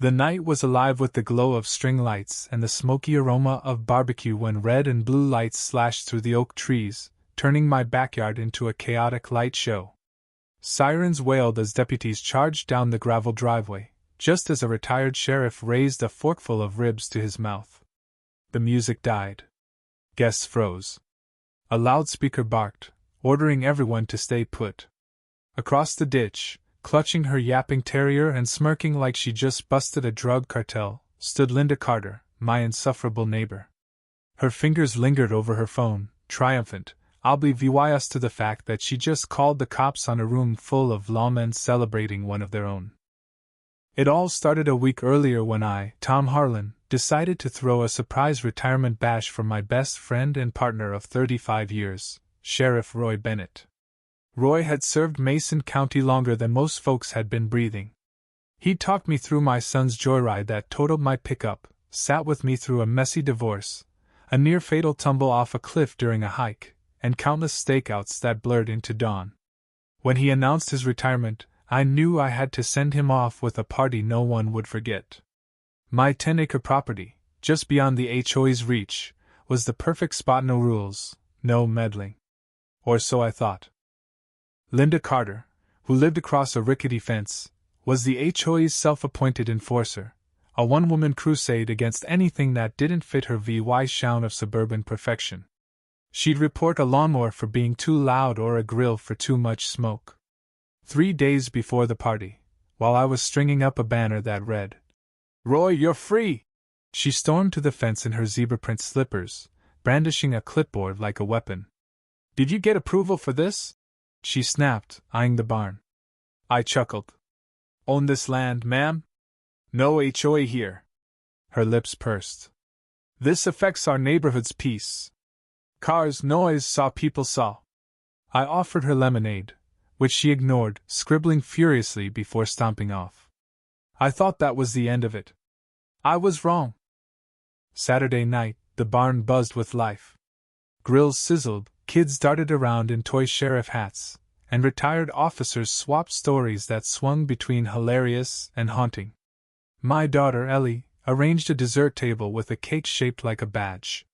The night was alive with the glow of string lights and the smoky aroma of barbecue when red and blue lights slashed through the oak trees, turning my backyard into a chaotic light show. Sirens wailed as deputies charged down the gravel driveway, just as a retired sheriff raised a forkful of ribs to his mouth. The music died. Guests froze. A loudspeaker barked, ordering everyone to stay put. Across the ditch, clutching her yapping terrier and smirking like she just busted a drug cartel, stood Linda Carter, my insufferable neighbor. Her fingers lingered over her phone, triumphant, oblivious to the fact that she just called the cops on a room full of lawmen celebrating one of their own. It all started a week earlier when I, Tom Harlan, decided to throw a surprise retirement bash for my best friend and partner of 35 years, Sheriff Roy Bennett. Roy had served Mason County longer than most folks had been breathing. He talked me through my son's joyride that totaled my pickup, sat with me through a messy divorce, a near-fatal tumble off a cliff during a hike, and countless stakeouts that blurred into dawn. When he announced his retirement, I knew I had to send him off with a party no one would forget. My 10-acre property, just beyond the HOA's reach, was the perfect spot. No rules, no meddling. Or so I thought. Linda Carter, who lived across a rickety fence, was the HOA's self-appointed enforcer, a one-woman crusade against anything that didn't fit her VY shine of suburban perfection. She'd report a lawnmower for being too loud or a grill for too much smoke. 3 days before the party, while I was stringing up a banner that read, "Roy, you're free!" she stormed to the fence in her zebra-print slippers, brandishing a clipboard like a weapon. "Did you get approval for this?" she snapped, eyeing the barn. I chuckled. "Own this land, ma'am? No HOA here." Her lips pursed. "This affects our neighborhood's peace. Cars, noise, saw people saw." I offered her lemonade, which she ignored, scribbling furiously before stomping off. I thought that was the end of it. I was wrong. Saturday night, the barn buzzed with life. Grills sizzled, kids darted around in toy sheriff hats, and retired officers swapped stories that swung between hilarious and haunting. My daughter, Ellie, arranged a dessert table with a cake shaped like a badge.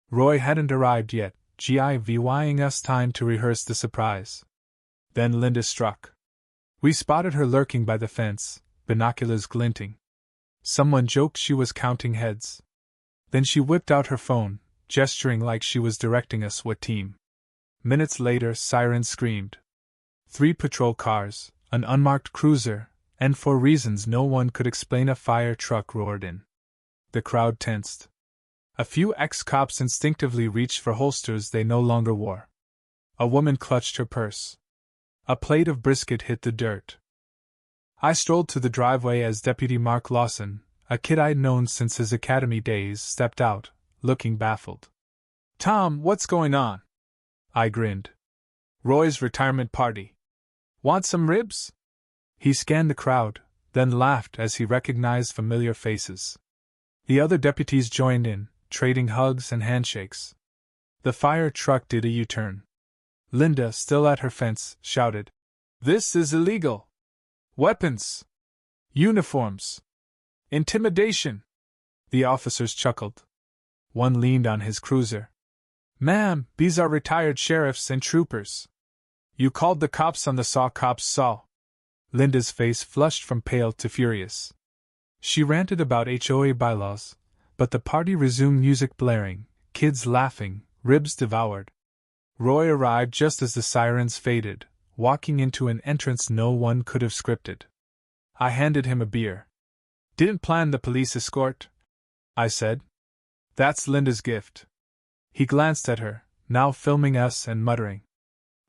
Roy hadn't arrived yet, giving us time to rehearse the surprise. Then Linda struck. We spotted her lurking by the fence, binoculars glinting. Someone joked she was counting heads. Then she whipped out her phone, gesturing like she was directing a SWAT team. Minutes later, sirens screamed. 3 patrol cars, an unmarked cruiser, and for reasons no one could explain a fire truck roared in. The crowd tensed. A few ex-cops instinctively reached for holsters they no longer wore. A woman clutched her purse. A plate of brisket hit the dirt. I strolled to the driveway as Deputy Mark Lawson, a kid I'd known since his academy days, stepped out, looking baffled. "Tom, what's going on?" I grinned. "Roy's retirement party. Want some ribs?" He scanned the crowd, then laughed as he recognized familiar faces. The other deputies joined in, trading hugs and handshakes. The fire truck did a U-turn. Linda, still at her fence, shouted, "This is illegal! Weapons! Uniforms! Intimidation!" The officers chuckled. One leaned on his cruiser. "Ma'am, these are retired sheriffs and troopers. You called the cops on the saw cops saw." Linda's face flushed from pale to furious. She ranted about HOA bylaws, but the party resumed, music blaring, kids laughing, ribs devoured. Roy arrived just as the sirens faded, walking into an entrance no one could have scripted. I handed him a beer. "Didn't plan the police escort," I said. "That's Linda's gift." He glanced at her, now filming us and muttering.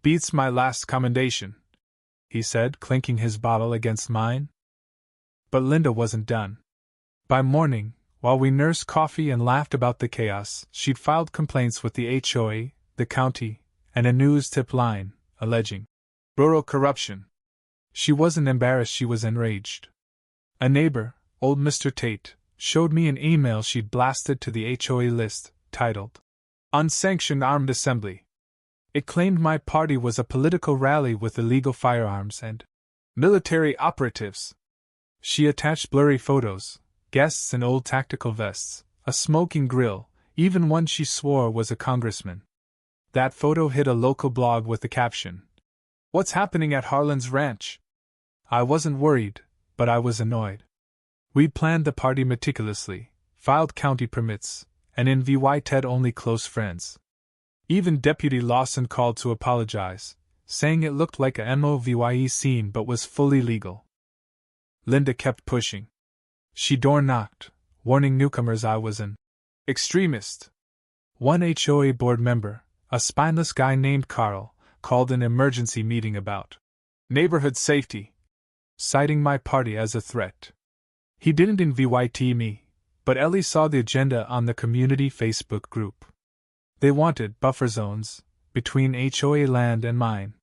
"Beats my last commendation," he said, clinking his bottle against mine. But Linda wasn't done. By morning, while we nursed coffee and laughed about the chaos, she'd filed complaints with the HOA, the county, and a news tip line, alleging borough corruption. She wasn't embarrassed, she was enraged. A neighbor, old Mr. Tate, showed me an email she'd blasted to the HOA list, titled, "Unsanctioned Armed Assembly." It claimed my party was a political rally with illegal firearms and military operatives. She attached blurry photos, guests in old tactical vests, a smoking grill, even one she swore was a congressman. That photo hit a local blog with the caption, "What's happening at Harlan's ranch?" I wasn't worried, but I was annoyed. We'd planned the party meticulously, filed county permits, and invited only close friends. Even Deputy Lawson called to apologize, saying it looked like a movie scene but was fully legal. Linda kept pushing. She door-knocked, warning newcomers I was an extremist. One HOA board member, a spineless guy named Carl, called an emergency meeting about neighborhood safety, citing my party as a threat. He didn't invite me, but Ellie saw the agenda on the community Facebook group. They wanted buffer zones between HOA land and mine.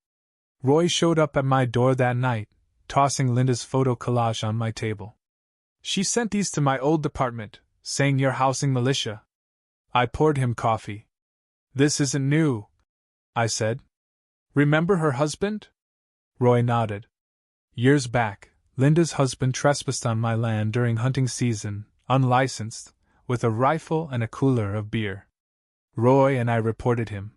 Roy showed up at my door that night, tossing Linda's photo collage on my table. "She sent these to my old department, saying you're housing militia." I poured him coffee. "This isn't new," I said. "Remember her husband?" Roy nodded. "Years back, Linda's husband trespassed on my land during hunting season, unlicensed, with a rifle and a cooler of beer. Roy and I reported him.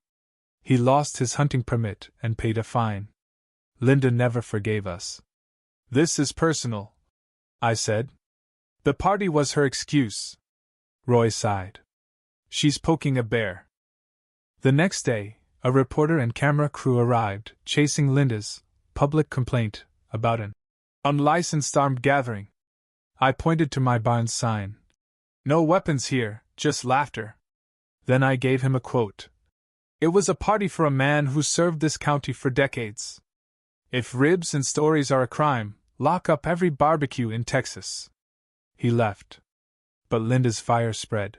He lost his hunting permit and paid a fine. Linda never forgave us." "This is personal," I said. "The party was her excuse." Roy sighed. "She's poking a bear." The next day, a reporter and camera crew arrived, chasing Linda's public complaint about an unlicensed armed gathering. I pointed to my barn sign. "No weapons here, just laughter." Then I gave him a quote. "It was a party for a man who served this county for decades. If ribs and stories are a crime, lock up every barbecue in Texas." He left. But Linda's fire spread.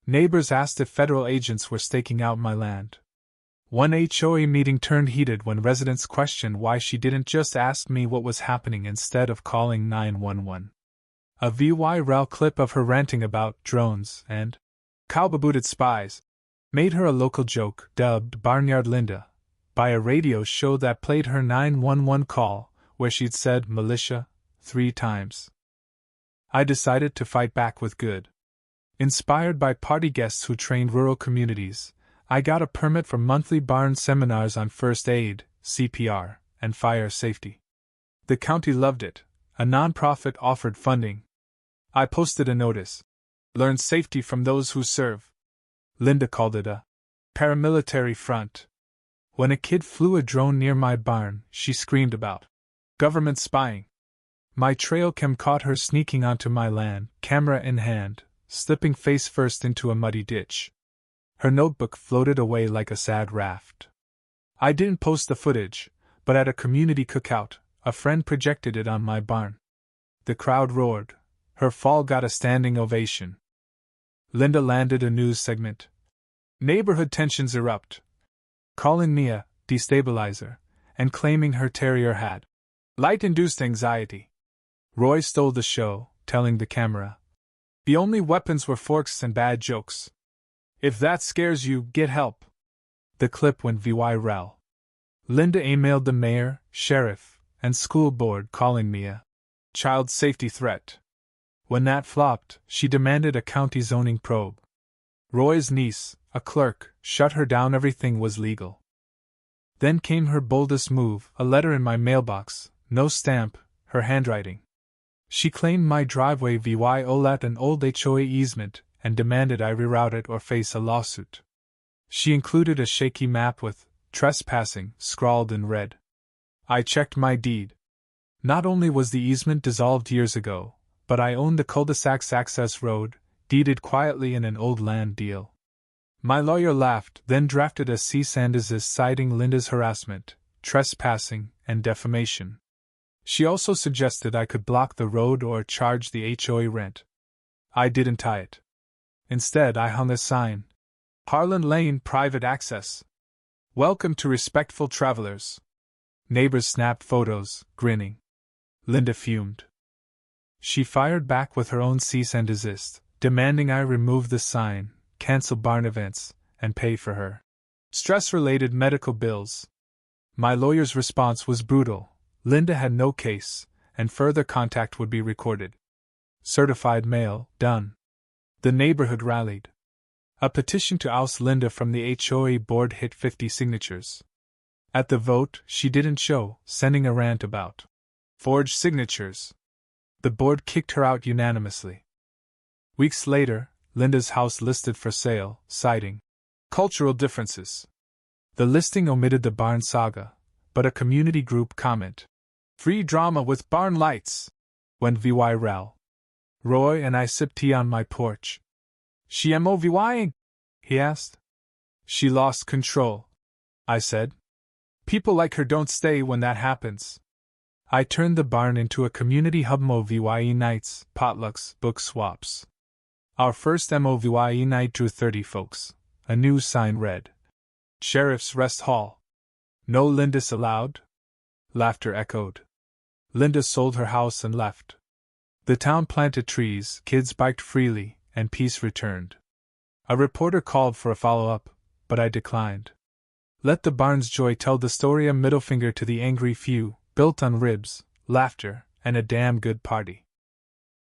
Neighbors asked if federal agents were staking out my land. One HOA meeting turned heated when residents questioned why she didn't just ask me what was happening instead of calling 911. A viral clip of her ranting about drones and cow-booted spies made her a local joke, dubbed Barnyard Linda, by a radio show that played her 911 call, where she'd said militia 3 times. I decided to fight back with good. Inspired by party guests who trained rural communities, I got a permit for monthly barn seminars on first aid, CPR, and fire safety. The county loved it. A nonprofit offered funding. I posted a notice. "Learn safety from those who serve." Linda called it a paramilitary front. When a kid flew a drone near my barn, she screamed about government spying. My trail cam caught her sneaking onto my land, camera in hand, slipping face first into a muddy ditch. Her notebook floated away like a sad raft. I didn't post the footage, but at a community cookout, a friend projected it on my barn. The crowd roared. Her fall got a standing ovation. Linda landed a news segment. Neighborhood tensions erupt, calling me a destabilizer, and claiming her terrier had light-induced anxiety. Roy stole the show, telling the camera, "The only weapons were forks and bad jokes. If that scares you, get help." The clip went viral. Linda emailed the mayor, sheriff, and school board calling me a child safety threat. When that flopped, she demanded a county zoning probe. Roy's niece, a clerk, shut her down. Everything was legal. Then came her boldest move, a letter in my mailbox, no stamp, her handwriting. She claimed my driveway violat an old HOA easement and demanded I reroute it or face a lawsuit. She included a shaky map with trespassing scrawled in red. I checked my deed. Not only was the easement dissolved years ago, but I owned the cul-de-sac's access road, deeded quietly in an old land deal. My lawyer laughed, then drafted a cease and desist citing Linda's harassment, trespassing, and defamation. She also suggested I could block the road or charge the HOA rent. I didn't tie it. Instead, I hung a sign. Harlan Lane Private Access. Welcome to respectful travelers. Neighbors snapped photos, grinning. Linda fumed. She fired back with her own cease and desist, demanding I remove the sign, cancel barn events, and pay for her stress-related medical bills. My lawyer's response was brutal. Linda had no case, and further contact would be recorded. Certified mail, done. The neighborhood rallied. A petition to oust Linda from the HOA board hit 50 signatures. At the vote, she didn't show, sending a rant about forged signatures. The board kicked her out unanimously. Weeks later, Linda's house listed for sale, citing cultural differences. The listing omitted the barn saga, but a community group comment, "Free drama with barn lights," went viral. Roy and I sipped tea on my porch. "She MOVYing?" he asked. "She lost control," I said. "People like her don't stay when that happens." I turned the barn into a community hub. MOVYE nights, potlucks, book swaps. Our first MOVYE night drew 30 folks. A new sign read, "Sheriff's Rest Hall. No Lindis allowed?" Laughter echoed. Linda sold her house and left. The town planted trees, kids biked freely, and peace returned. A reporter called for a follow-up, but I declined. Let the barn's joy tell the story. A middle finger to the angry few, built on ribs, laughter, and a damn good party.